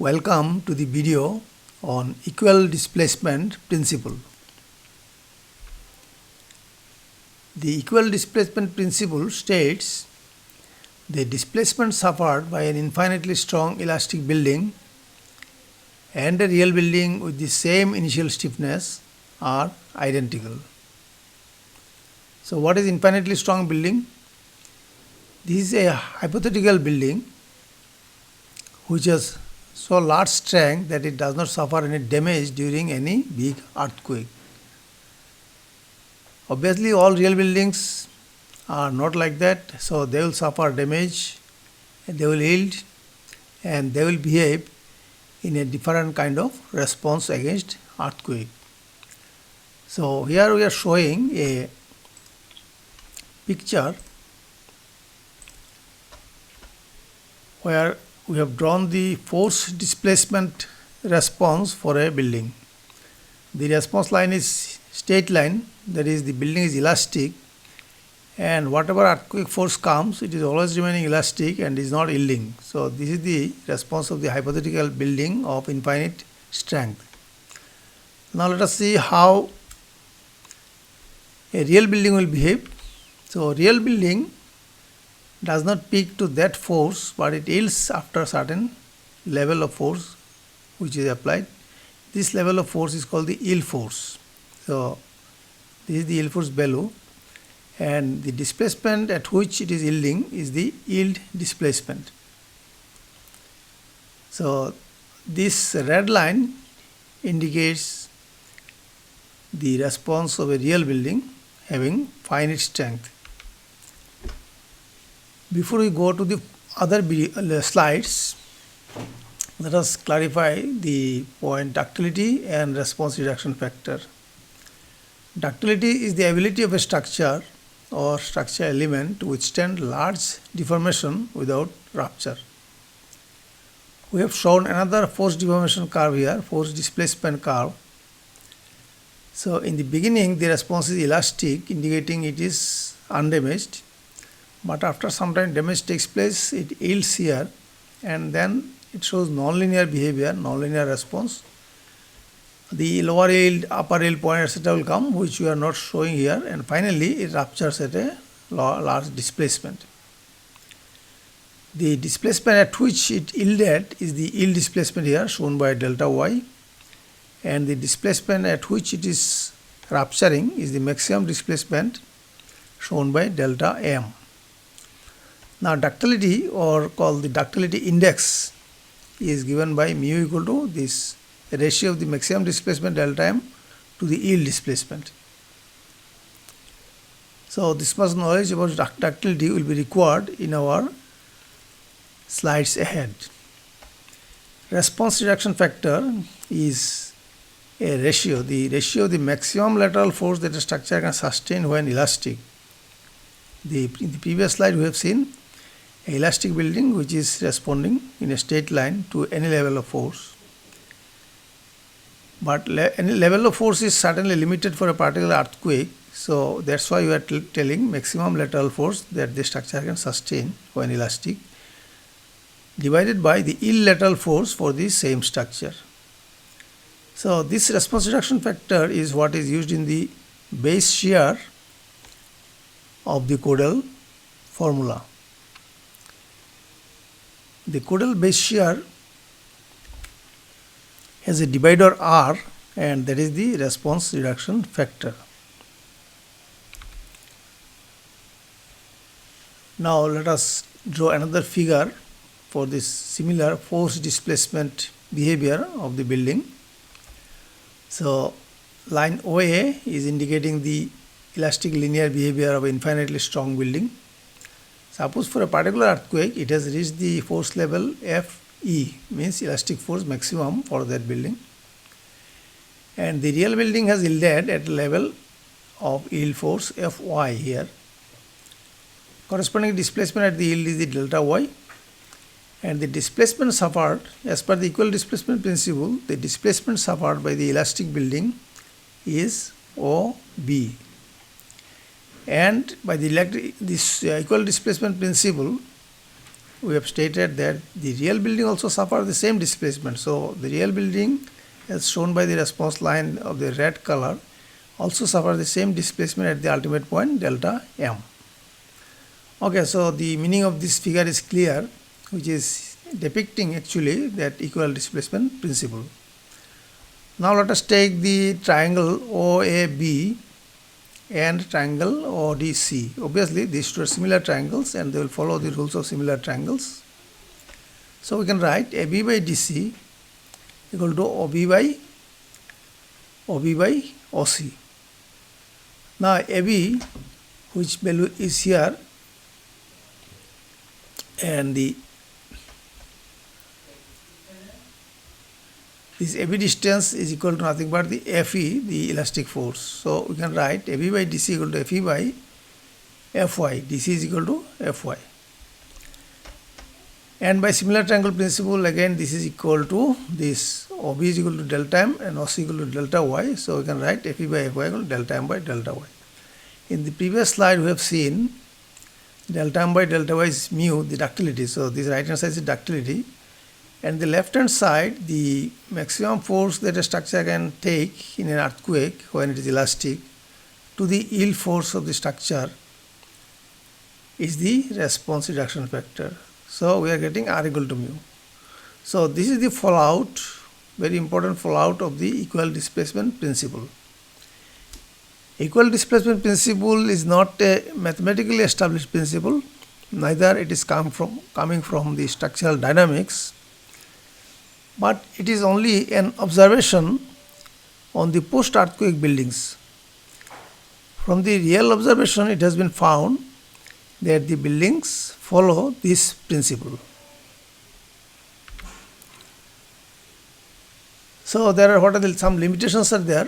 Welcome to the video on equal displacement principle. The equal displacement principle states the displacement suffered by an infinitely strong elastic building and a real building with the same initial stiffness are identical. So what is infinitely strong building? This is a hypothetical building which has so large strength that it does not suffer any damage during any big earthquake. Obviously all real buildings are not like that, so they will suffer damage, they will yield, and they will behave in a different kind of response against earthquake. So here we are showing a picture where we have drawn the force displacement response for a building. The response line is straight line, that is the building is elastic, and whatever earthquake force comes, it is always remaining elastic and is not yielding. So this is the response of the hypothetical building of infinite strength. Now let us see how a real building will behave. So real building does not peak to that force, but it yields after a certain level of force which is applied. This level of force is called the yield force. So this is the yield force value, and the displacement at which it is yielding is the yield displacement. So this red line indicates the response of a real building having finite strength. Before we go to the other slides, let us clarify the point ductility and response reduction factor. Ductility is the ability of a structure or structure element to withstand large deformation without rupture. We have shown another force deformation curve here, force displacement curve. So in the beginning the response is elastic, indicating it is undamaged. But after some time damage takes place, it yields here, and then it shows nonlinear behavior, nonlinear response. The lower yield, upper yield point, etc. will come, which we are not showing here, and finally it ruptures at a large displacement. The displacement at which it yielded is the yield displacement here, shown by delta y, and the displacement at which it is rupturing is the maximum displacement, shown by delta m. Now ductility, or called the ductility index, is given by mu equal to this ratio of the maximum displacement delta m to the yield displacement. So this much knowledge about ductility will be required in our slides ahead. Response reduction factor is a ratio, the ratio of the maximum lateral force that a structure can sustain when elastic. In the previous slide we have seen a elastic building which is responding in a straight line to any level of force. But any level of force is certainly limited for a particular earthquake, so that's why we are telling maximum lateral force that the structure can sustain when elastic, divided by the yield lateral force for the same structure. So this response reduction factor is what is used in the base shear of the Codal formula. The Codal base shear has a divisor R, and that is the response reduction factor. Now let us draw another figure for this similar force displacement behavior of the building. So line OA is indicating the elastic linear behavior of an infinitely strong building. Suppose for a particular earthquake it has reached the force level Fe, means elastic force maximum for that building, and the real building has yielded at a level of yield force Fy here. Corresponding displacement at the yield is the delta y, and the displacement suffered as per the equal displacement principle, the displacement suffered by the elastic building is OB. And by this equal displacement principle, we have stated that the real building also suffers the same displacement. So the real building, as shown by the response line of the red color, also suffers the same displacement at the ultimate point delta m. Okay, so the meaning of this figure is clear, which is depicting actually that equal displacement principle. Now let us take the triangle OAB and triangle ODC. Obviously these two are similar triangles and they will follow the rules of similar triangles. So we can write AB by DC equal to OB by OC. Now AB, which value is here, and this AB distance is equal to nothing but the FE, the elastic force. So we can write AB by DC equal to FE by Fy. DC is equal to Fy. And by similar triangle principle, again this is equal to this, OB is equal to delta m and OC equal to delta y. So we can write Fe by Fy equal to delta m by delta y. In the previous slide we have seen delta m by delta y is mu, the ductility. So this right hand side is ductility. And the left hand side, the maximum force that a structure can take in an earthquake when it is elastic to the yield force of the structure is the response reduction factor. So we are getting R equal to mu. So this is the fallout, very important fallout of the equal displacement principle. Equal displacement principle is not a mathematically established principle, neither it is coming from the structural dynamics, but it is only an observation on the post-earthquake buildings. From the real observation, it has been found that the buildings follow this principle. So there are some limitations are there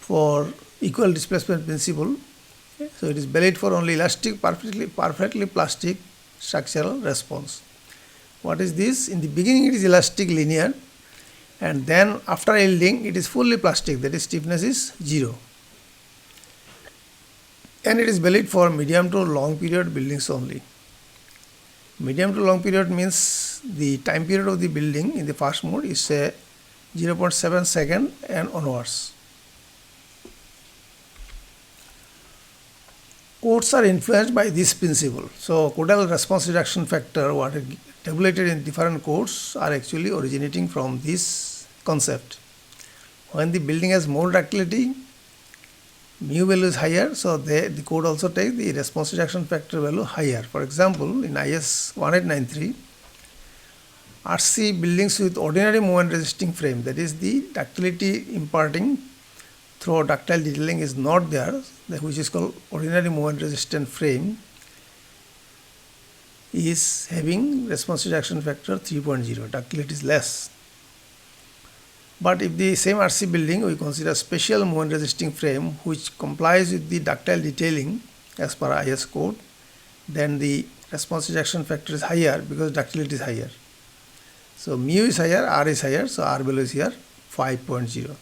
for equal displacement principle. So it is valid for only elastic, perfectly plastic structural response. What is this? In the beginning it is elastic linear, and then after yielding it is fully plastic, that is stiffness is 0. And it is valid for medium to long period buildings only. Medium to long period means the time period of the building in the first mode is say 0.7 second and onwards. Codes are influenced by this principle. So Codal response reduction factor, what are tabulated in different codes, are actually originating from this concept. When the building has more ductility, mu value is higher, so the code also takes the response reduction factor value higher. For example, in IS 1893, RC buildings with ordinary moment resisting frame, that is the ductility imparting through ductile detailing is not there, which is called ordinary moment resistant frame, is having response reduction factor 3.0, ductility is less. But if the same RC building we consider special moment resisting frame which complies with the ductile detailing as per IS code, then the response reduction factor is higher because ductility is higher. So mu is higher, R is higher, so R value is here 5.0.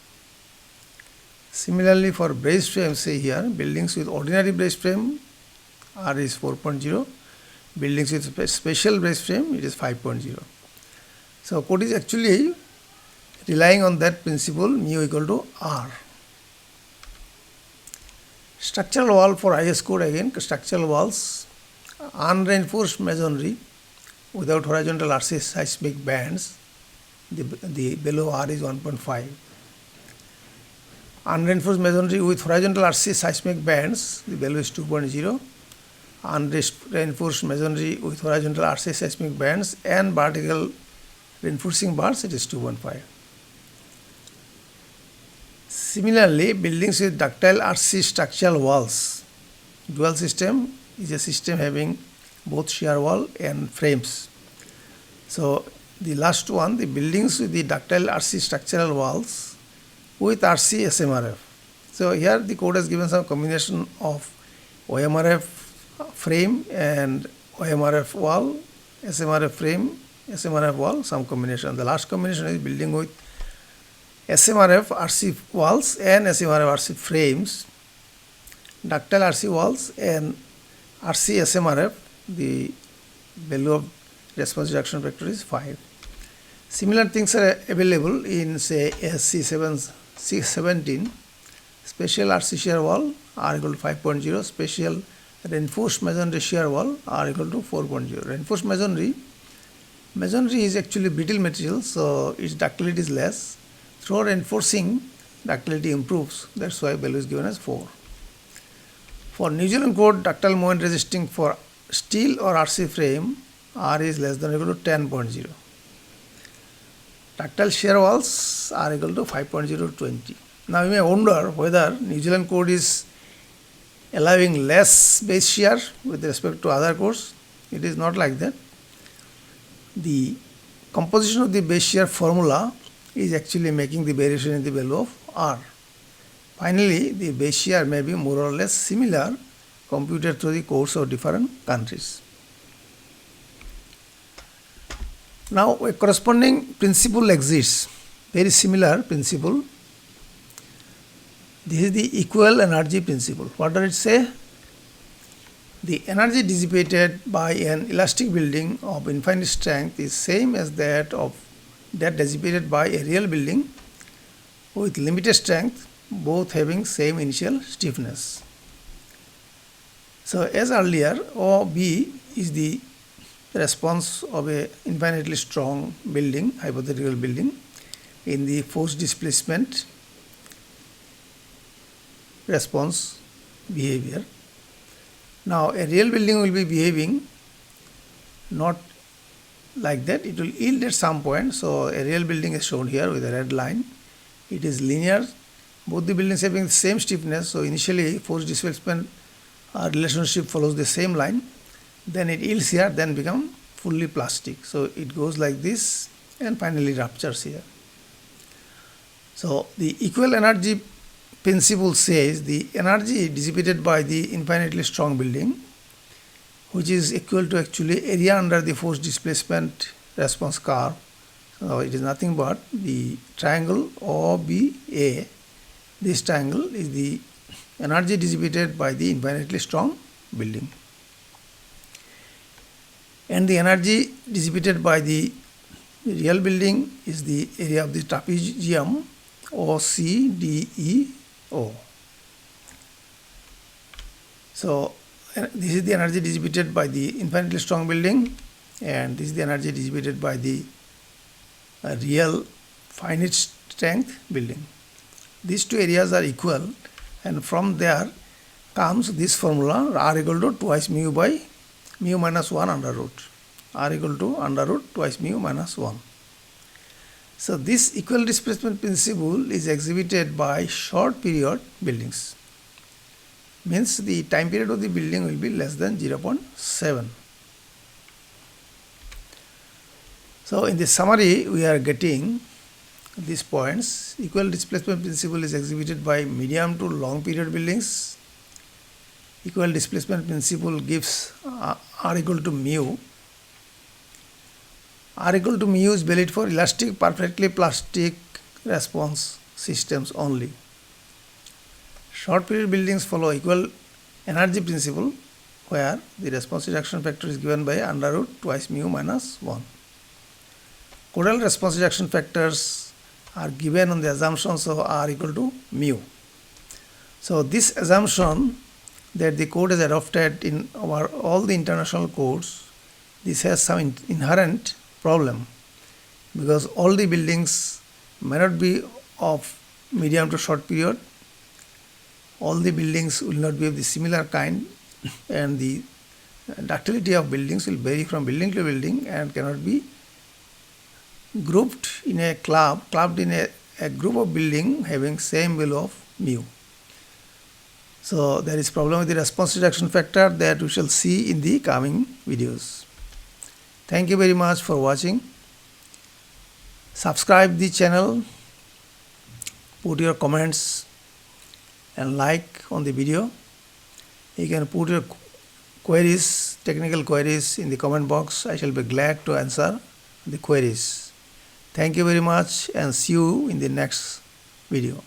Similarly for braced frame, say here buildings with ordinary braced frame, R is 4.0, buildings with special braced frame, it is 5.0. So code is actually relying on that principle, mu equal to R. Structural wall for IS code, again structural walls, unreinforced masonry without horizontal RC seismic bands, the below R is 1.5. Unreinforced masonry with horizontal RC seismic bands, the value is 2.0. Unreinforced masonry with horizontal RC seismic bands and vertical reinforcing bars, it is 2.5. Similarly, buildings with ductile RC structural walls, dual system is a system having both shear wall and frames. So the last one, the buildings with the ductile RC structural walls with RC SMRF. So here the code has given some combination of OMRF frame and OMRF wall, SMRF frame, SMRF wall, some combination. The last combination is building with SMRF RC walls and SMRF RC frames, ductile RC walls and RC SMRF, the value of response reduction factor is 5. Similar things are available in say SC17, special RC shear wall R equal to 5.0, special reinforced masonry shear wall R equal to 4.0. Reinforced masonry is actually brittle material, so its ductility is less. Through reinforcing, ductility improves, that's why value is given as 4. For New Zealand code, ductile moment resisting for steel or RC frame, R is less than or equal to 10.0. Ductile shear walls are equal to 5.0 to 20. Now you may wonder whether New Zealand code is allowing less base shear with respect to other codes. It is not like that. The composition of the base shear formula is actually making the variation in the value of R. Finally, the base shear may be more or less similar computed through the codes of different countries. Now a corresponding principle exists, very similar principle. This is the equal energy principle. What does it say? The energy dissipated by an elastic building of infinite strength is same as that dissipated by a real building with limited strength, both having same initial stiffness. So as earlier, OB is the response of a infinitely strong building, hypothetical building, in the force displacement response behavior. Now a real building will be behaving not like that, it will yield at some point. So a real building is shown here with a red line. It is linear, both the buildings having the same stiffness, so initially force displacement relationship follows the same line, then it yields here, then become fully plastic. So it goes like this and finally ruptures here. So the equal energy principle says the energy dissipated by the infinitely strong building, which is equal to actually area under the force displacement response curve. So it is nothing but the triangle OBA. This triangle is the energy dissipated by the infinitely strong building. And the energy dissipated by the real building is the area of the trapezium OCDEO. So this is the energy dissipated by the infinitely strong building, and this is the energy dissipated by the real finite strength building. These two areas are equal, and from there comes this formula R equal to twice mu by mu minus 1 under root. R equal to under root twice mu minus 1. So this equal displacement principle is exhibited by short period buildings. Means the time period of the building will be less than 0.7. So in the summary we are getting these points. Equal displacement principle is exhibited by medium to long period buildings. Equal displacement principle gives R equal to mu. R equal to mu is valid for elastic perfectly plastic response systems only. Short period buildings follow equal energy principle, where the response reduction factor is given by under root twice mu minus 1. Codal response reduction factors are given on the assumptions of R equal to mu. So this assumption that the code is adopted in all the international codes, this has some inherent problem, because all the buildings may not be of medium to short period, all the buildings will not be of the similar kind, and the ductility of buildings will vary from building to building and cannot be grouped in a clubbed in a group of building having same value of mu. So there is problem with the response reduction factor that we shall see in the coming videos. Thank you very much for watching. Subscribe the channel, put your comments and like on the video. You can put your queries, technical queries in the comment box. I shall be glad to answer the queries. Thank you very much and see you in the next video.